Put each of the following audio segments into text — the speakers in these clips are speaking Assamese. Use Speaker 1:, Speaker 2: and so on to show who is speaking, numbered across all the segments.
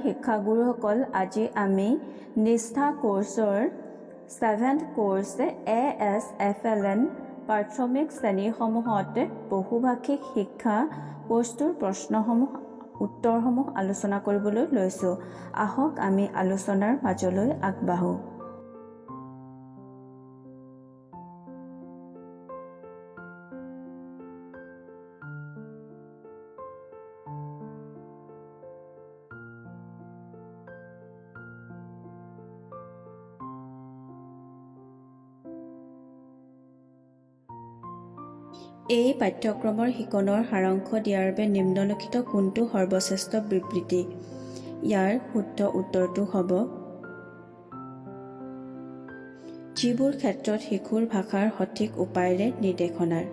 Speaker 1: শিক্ষাগুৰুসকল, আজি আমি নিষ্ঠা কোৰ্চৰ 7th কোৰ্চ ASFLN প্ৰাথমিক শ্ৰেণীসমূহত বহুভাষিক শিক্ষা কোৰ্চটোৰ উত্তৰসমূহ আলোচনা কৰিবলৈ লৈছোঁ। আহক আমি আলোচনাৰ মাজলৈ আগবাঢ়ো। এই পাঠ্যক্ৰমৰ শিকনৰ সাৰাংশ দিয়াৰ বাবে নিম্নলিখিত কোনটো সৰ্বশ্ৰেষ্ঠ বিবৃতি? ইয়াৰ শুদ্ধ উত্তৰটো হ'ব যিবোৰ ক্ষেত্ৰত শিশুৰ ভাষাৰ সঠিক উপায়েৰে নিৰ্দেশনাৰ।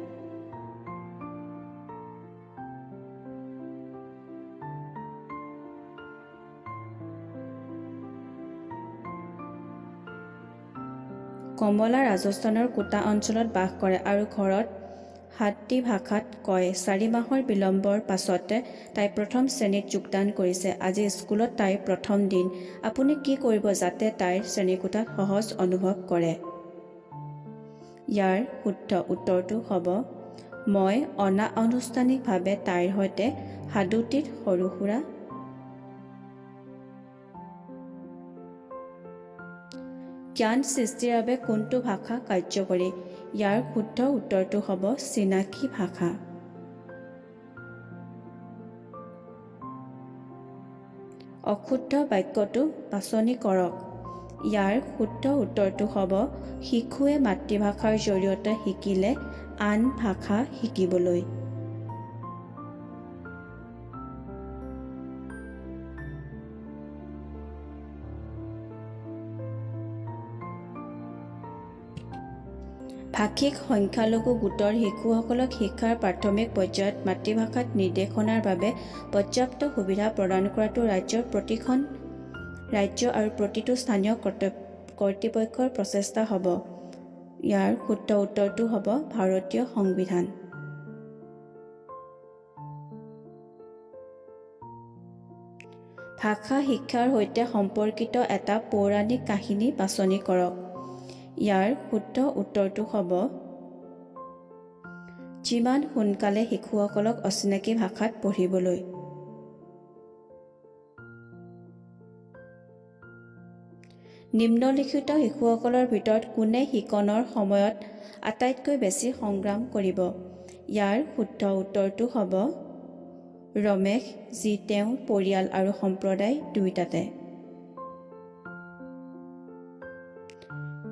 Speaker 1: কমলা ৰাজস্থানৰ কোটা অঞ্চলত বাস কৰে আৰু ঘৰত হাদ্দী ভাষাত কয়। 4 মাহৰ বিলম্বৰ পাছত তাই প্ৰথম শ্ৰেণীত যোগদান কৰিছে। আজি স্কুলত তাইৰ প্ৰথম দিন। আপুনি কি কৰিব যাতে তাইৰ শ্ৰেণীকোঠাত সহজ অনুভৱ কৰে? ইয়াৰ শুদ্ধ উত্তৰটো হ'ব মই অনানুষ্ঠানিকভাৱে তাইৰ সৈতে হাদোতিত সৰু সুৰা জ্ঞান সৃষ্টিৰ বাবে কোনটো ভাষা কাৰ্যকৰী? ইয়াৰ শুদ্ধ উত্তৰটো হ'ব চিনাকি ভাষা। অশুদ্ধ বাক্যটো বাছনি কৰক। ইয়াৰ শুদ্ধ উত্তৰটো হ'ব শিশুৱে মাতৃভাষাৰ জৰিয়তে শিকিলে আন ভাষা শিকিবলৈ। ভাষিক সংখ্যালঘু গোটৰ শিশুসকলক শিক্ষাৰ প্ৰাথমিক পৰ্যায়ত মাতৃভাষাত নিৰ্দেশনাৰ বাবে পৰ্যাপ্ত সুবিধা প্ৰদান কৰাটো ৰাজ্যৰ প্ৰতিখন ৰাজ্য আৰু প্ৰতিটো স্থানীয় কৰ্তৃপক্ষৰ প্ৰচেষ্টা হ'ব। ইয়াৰ শুদ্ধ উত্তৰটো হ'ব ভাৰতীয় সংবিধান। ভাষা শিক্ষাৰ সৈতে সম্পৰ্কিত এটা পৌৰাণিক কাহিনী বাছনি কৰক। ইয়াৰ শুদ্ধ উত্তৰটো হ'ব যিমান সোনকালে শিশুসকলক অচিনাকি ভাষাত পঢ়িবলৈ। নিম্নলিখিত শিশুসকলৰ ভিতৰত কোনে শিকনৰ সময়ত আটাইতকৈ বেছি সংগ্ৰাম কৰিব? ইয়াৰ শুদ্ধ উত্তৰটো হ'ব ৰমেশ, যি তেওঁৰ পৰিয়াল আৰু সম্প্ৰদায় দুয়োটাতে।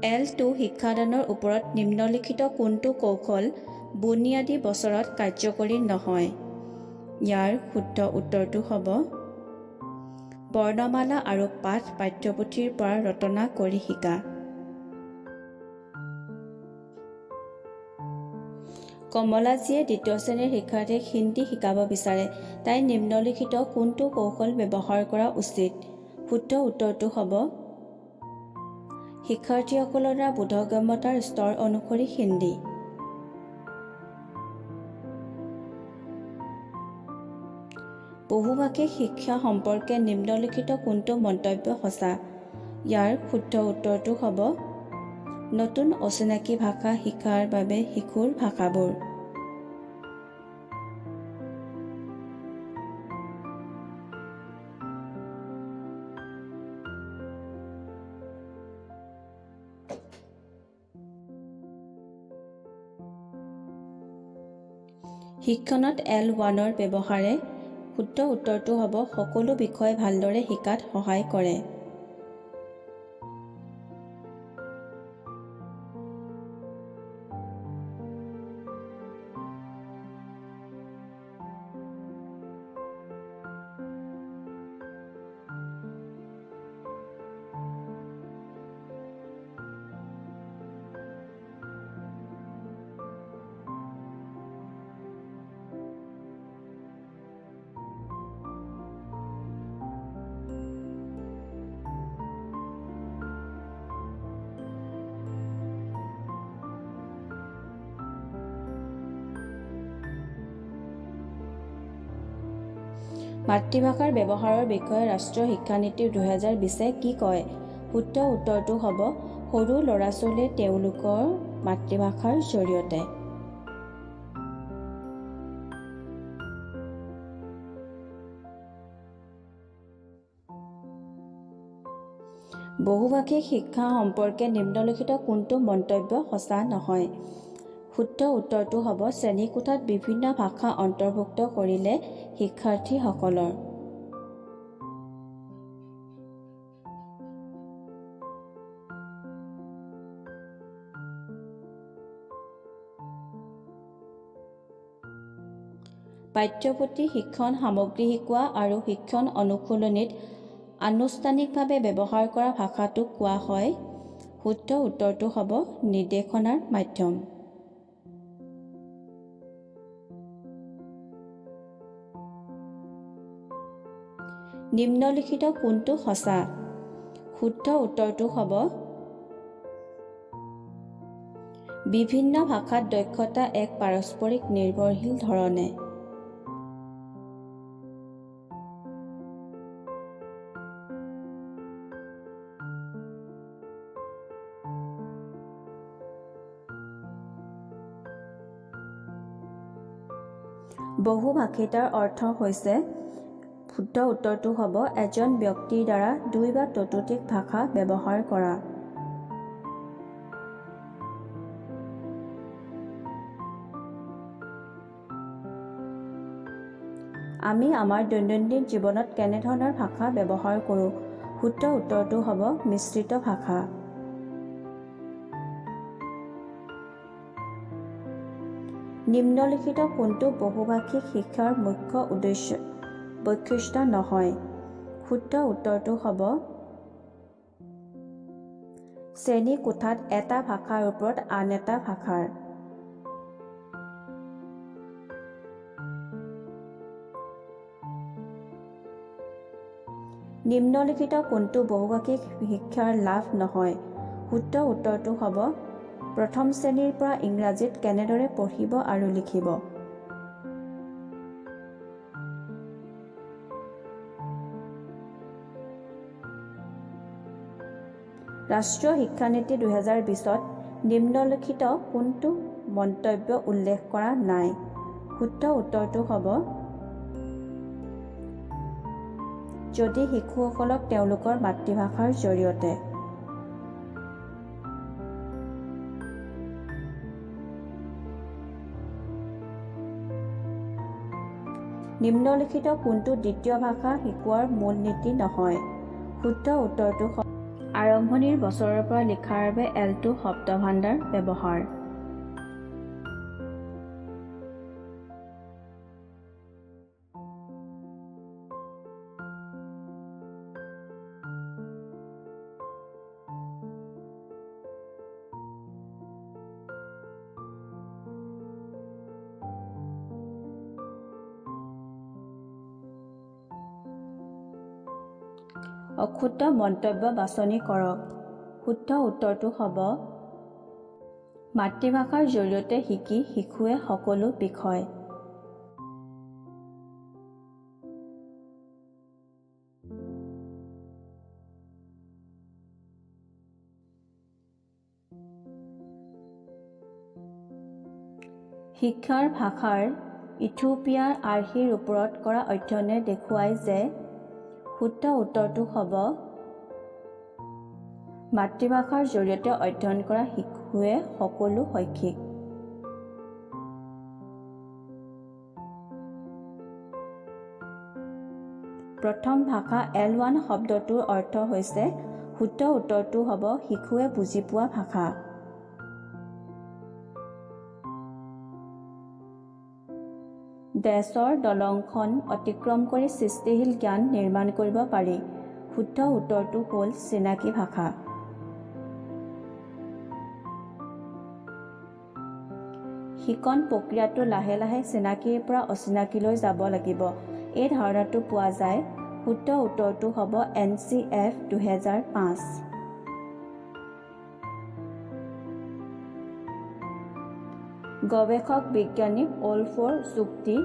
Speaker 1: L2 শিক্ষাদানৰ ওপৰত নিম্নলিখিত কোনটো কৌশল বুনিয়াদী বছৰত কাৰ্যকৰী নহয়? ইয়াৰ শুদ্ধ উত্তৰটো হ'ব বৰ্ণমালা আৰু পাঠ পাঠ্যপুথিৰ পৰা ৰচনা কৰি শিকা। কমলাজীয়ে দ্বিতীয় শ্ৰেণীৰ শিক্ষাৰ্থীক হিন্দী শিকাব বিচাৰে। তাই নিম্নলিখিত কোনটো কৌশল ব্যৱহাৰ কৰা উচিত? শুদ্ধ উত্তৰটো হ'ব শিক্ষাৰ্থীসকলৰ দ্বাৰা বোধগম্যতাৰ স্তৰ অনুসৰি হিন্দী। বহুভাষিক শিক্ষা সম্পৰ্কে নিম্নলিখিত কোনটো মন্তব্য সঁচা? ইয়াৰ শুদ্ধ উত্তৰটো হ'ব নতুন অচিনাকি ভাষা শিকাৰ বাবে শিশুৰ ভাষাবোৰ। শিক্ষণত L1ৰ ব্যৱহাৰে শুদ্ধ উত্তৰটো হ'ব সকলো বিষয় ভালদৰে শিকাত সহায় কৰে। মাতৃভাষাৰ ব্যৱহাৰৰ বিষয়ে ৰাষ্ট্ৰীয় শিক্ষানীতি 2020 কি কয়? শুদ্ধ উত্তৰটো হ'ব সৰু ল'ৰা ছোৱালীয়ে তেওঁলোকৰ মাতৃভাষাৰ জৰিয়তে। বহুভাষিক শিক্ষা সম্পৰ্কে নিম্নলিখিত কোনটো মন্তব্য সঁচা নহয়? শুদ্ধ উত্তৰটো হ'ব শ্ৰেণীকোঠাত বিভিন্ন ভাষা অন্তৰ্ভুক্ত কৰিলে শিক্ষাৰ্থীসকলৰ পাঠ্যপুথি, শিক্ষণ সামগ্ৰী শিকোৱা আৰু শিক্ষণ অনুশীলনীত আনুষ্ঠানিকভাৱে ব্যৱহাৰ কৰা ভাষাটোক কোৱা হয়। শুদ্ধ উত্তৰটো হ'ব নিৰ্দেশনাৰ মাধ্যম। নিম্নলিখিত কোনটো সঁচা? শুদ্ধ উত্তৰটো হ'ব বিভিন্ন ভাষাত দক্ষতা এক পাৰস্পৰিক নিৰ্ভৰশীল ধৰণে। বহুভাষিতাৰ অৰ্থ হৈছে শুদ্ধ উত্তৰটো হ'ব এজন ব্যক্তিৰ দ্বাৰা দুই বা ততোধিক ভাষা ব্যৱহাৰ কৰা। আমি আমাৰ দৈনন্দিন জীৱনত কেনেধৰণৰ ভাষা ব্যৱহাৰ কৰোঁ? শুদ্ধ উত্তৰটো হ'ব মিশ্ৰিত ভাষা। নিম্নলিখিত কোনটো বহুভাষিক শিক্ষাৰ মুখ্য বৈশিষ্ট্য নহয়? শুদ্ধ উত্তৰটো হ'ব শ্ৰেণীকোঠাত এটা ভাষাৰ ওপৰত আন এটা ভাষাৰ। নিম্নলিখিত কোনটো বহুভাষিক শিক্ষাৰ লাভ নহয়? শুদ্ধ উত্তৰটো হ'ব প্ৰথম শ্ৰেণীৰ পৰা ইংৰাজীত কেনেদৰে পঢ়িব আৰু লিখিব। ৰাষ্ট্ৰীয় শিক্ষানীতি 2020ত নিম্নলিখিত কোনটো মন্তব্য উল্লেখ কৰা নাই? শুদ্ধ উত্তৰটো হ'ব যদি শিশুসকলক তেওঁলোকৰ মাতৃভাষাৰ জৰিয়তে। নিম্নলিখিত কোনটো দ্বিতীয় ভাষা শিকোৱাৰ মূল নীতি নহয়? শুদ্ধ উত্তৰটো আৰম্ভণিৰ বছৰৰ পৰা লিখাৰ বাবে এলটো শব্দভাণ্ডাৰ ব্যৱহাৰ। অশুদ্ধ মন্তব্য বাছনি কৰক। শুদ্ধ উত্তৰটো হ'ব মাতৃভাষাৰ জৰিয়তে শিকি শিশুৱে সকলো বিষয়। শিক্ষাৰ ভাষাৰ ইথিওপিয়াৰ আৰ্হিৰ ওপৰত কৰা অধ্যয়নে দেখুৱায় যে শুদ্ধ উত্তৰটো হ'ব মাতৃভাষাৰ জৰিয়তে অধ্যয়ন কৰা শিশুৱে সকলো শৈক্ষিক। প্ৰথম ভাষা L1 শব্দটোৰ অৰ্থ হৈছে শুদ্ধ উত্তৰটো হ'ব শিশুৱে বুজি পোৱা ভাষা। দেশৰ দলংখন অতিক্ৰম কৰি সৃষ্টিশীল জ্ঞান নিৰ্মাণ কৰিব পাৰি। শুদ্ধ উত্তৰটো হ'ল চিনাকি ভাষা। শিকন প্ৰক্ৰিয়াটো লাহে লাহে চিনাকিৰ পৰা অচিনাকিলৈ যাব লাগিব। এই ধাৰণাটো পোৱা যায়। শুদ্ধ উত্তৰটো হ'ব NCF 2005। গৱেষক বিজ্ঞানী অল্ফৰ যুক্তি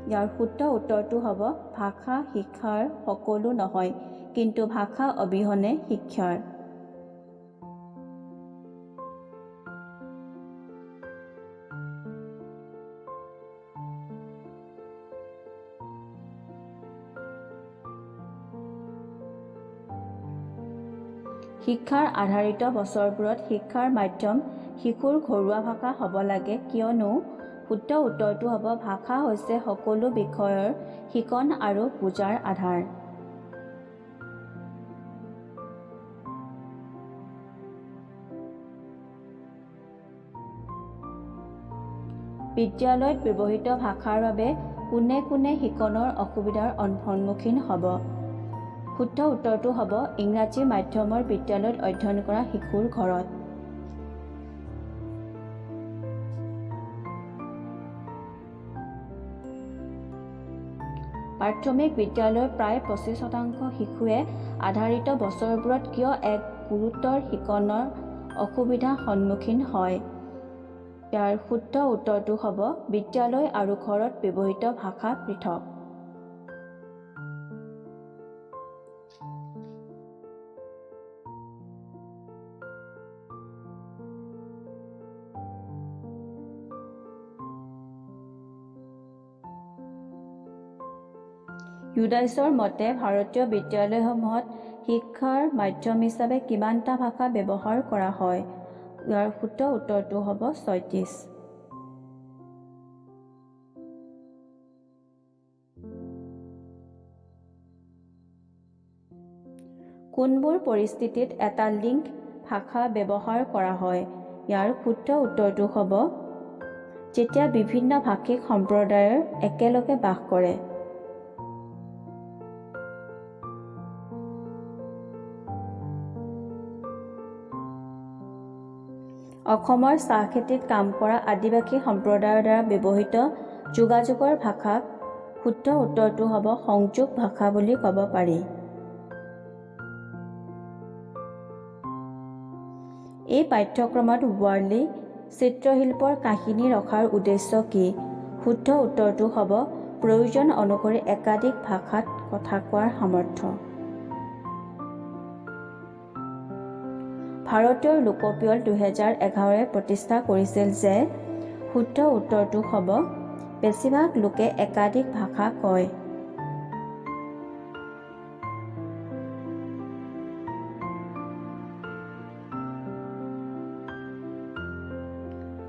Speaker 1: ইয়াৰ শুদ্ধ উত্তৰটো হ'ব ভাষা শিক্ষাৰ সকলো নহয়, কিন্তু ভাষা অবিহনে শিক্ষাৰ। শিক্ষাৰ আধাৰিত বছৰবোৰত শিক্ষাৰ মাধ্যম শিশুৰ ঘৰুৱা ভাষা হ'ব লাগে, কিয়নো শুদ্ধ উত্তৰটো হ'ব ভাষা হৈছে সকলো বিষয়ৰ শিকন আৰু বুজাৰ আধাৰ। বিদ্যালয়ত ব্যৱহৃত ভাষাৰ বাবে কোনে কোনে শিকনৰ অসুবিধাৰ সন্মুখীন হ'ব? শুদ্ধ উত্তৰটো হ'ব ইংৰাজী মাধ্যমৰ বিদ্যালয়ত অধ্যয়ন কৰা শিশুৰ ঘৰত। প্ৰাথমিক বিদ্যালয়ৰ প্ৰায় 25% শিশুৱে আধাৰিত বছৰবোৰত কিয় এক গুৰুতৰ শিকনৰ অসুবিধাৰ সন্মুখীন হয়? ইয়াৰ শুদ্ধ উত্তৰটো হ'ব বিদ্যালয় আৰু ঘৰত ব্যৱহৃত ভাষা পৃথক। ইউডাইছৰ মতে ভাৰতীয় বিদ্যালয়সমূহত শিক্ষাৰ মাধ্যম হিচাপে কিমানটা ভাষা ব্যৱহাৰ কৰা হয়? ইয়াৰ শুদ্ধ উত্তৰটো হ'ব 36। কোনবোৰ পৰিস্থিতিত এটা লিংক ভাষা ব্যৱহাৰ কৰা হয়? ইয়াৰ শুদ্ধ উত্তৰটো হ'ব যেতিয়া বিভিন্ন ভাষিক সম্প্ৰদায়ৰ একেলগে বাস কৰে। অসমৰ চাহ খেতিত কাম কৰা আদিবাসী সম্প্ৰদায়ৰ দ্বাৰা ব্যৱহৃত যোগাযোগৰ ভাষাক শুদ্ধ উত্তৰটো হ'ব সংযোগ ভাষা বুলি ক'ব পাৰি। এই পাঠ্যক্ৰমত ৱাৰ্লি চিত্ৰশিল্পৰ কাহিনী ৰখাৰ উদ্দেশ্য কি? শুদ্ধ উত্তৰটো হ'ব প্ৰয়োজন অনুসৰি একাধিক ভাষাত কথা কোৱাৰ সামৰ্থ্য। ভাৰতীয় লোকপিয়ল 2011 প্ৰতিষ্ঠা কৰিছিল যে শুদ্ধ উত্তৰটো হ'ব বেছিভাগ লোকে একাধিক ভাষা কয়।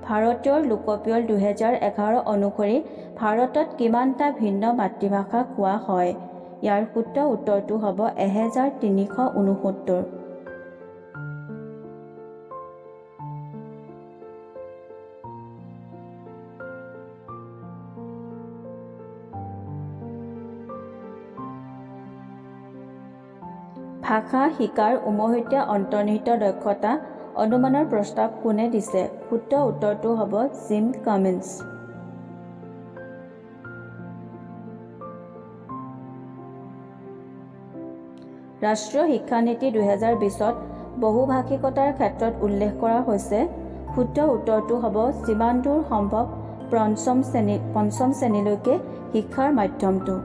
Speaker 1: ভাৰতীয় লোকপিয়ল 2011 অনুসৰি ভাৰতত কিমানটা ভিন্ন মাতৃভাষা কোৱা হয়? ইয়াৰ শুদ্ধ উত্তৰটো হ'ব 1369। ভাষা শিকাৰ উমৈহতীয়া অন্তৰ্নিহিত দক্ষতা অনুমানৰ প্ৰস্তাৱ কোনে দিছে? শুদ্ধ উত্তৰটো হ'ব জিম কামিন্স। ৰাষ্ট্ৰীয় শিক্ষানীতি 2020ত বহুভাষিকতাৰ ক্ষেত্ৰত উল্লেখ কৰা হৈছে। শুদ্ধ উত্তৰটো হ'ব যিমান দূৰ সম্ভৱ পঞ্চম শ্ৰেণীলৈকে শিক্ষাৰ মাধ্যমটো।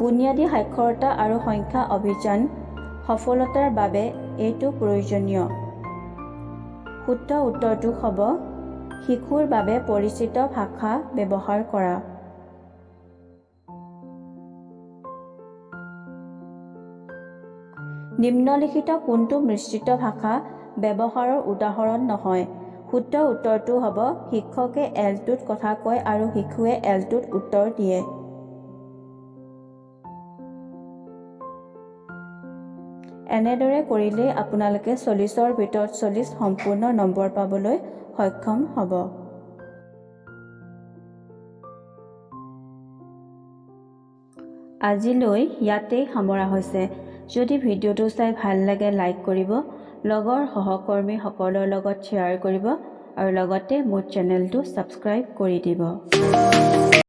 Speaker 1: বুনিয়াদী সাক্ষৰতা আৰু সংখ্যা অভিযান সফলতাৰ বাবে এইটো প্ৰয়োজনীয়। শুদ্ধ উত্তৰটো হ'ব শিশুৰ বাবে পৰিচিত ভাষা ব্যৱহাৰ কৰা। নিম্নলিখিত কোনটো মিশ্ৰিত ভাষা ব্যৱহাৰৰ উদাহৰণ নহয়? শুদ্ধ উত্তৰটো হ'ব শিক্ষকে এলটোত কথা কয় আৰু শিশুৱে এলটোত উত্তৰ দিয়ে। এনেদৰে কৰিলেই আপোনালোকে 40ৰ ভিতৰত 40 সম্পূৰ্ণ নম্বৰ পাবলৈ সক্ষম হ'ব। আজিলৈ ইয়াতেই সামৰা হৈছে। যদি ভিডিঅ'টো চাই ভাল লাগে লাইক কৰিব, লগৰ সহকৰ্মীসকলৰ লগত শ্বেয়াৰ কৰিব আৰু লগতে মোৰ চেনেলটো ছাবস্ক্ৰাইব কৰি দিব।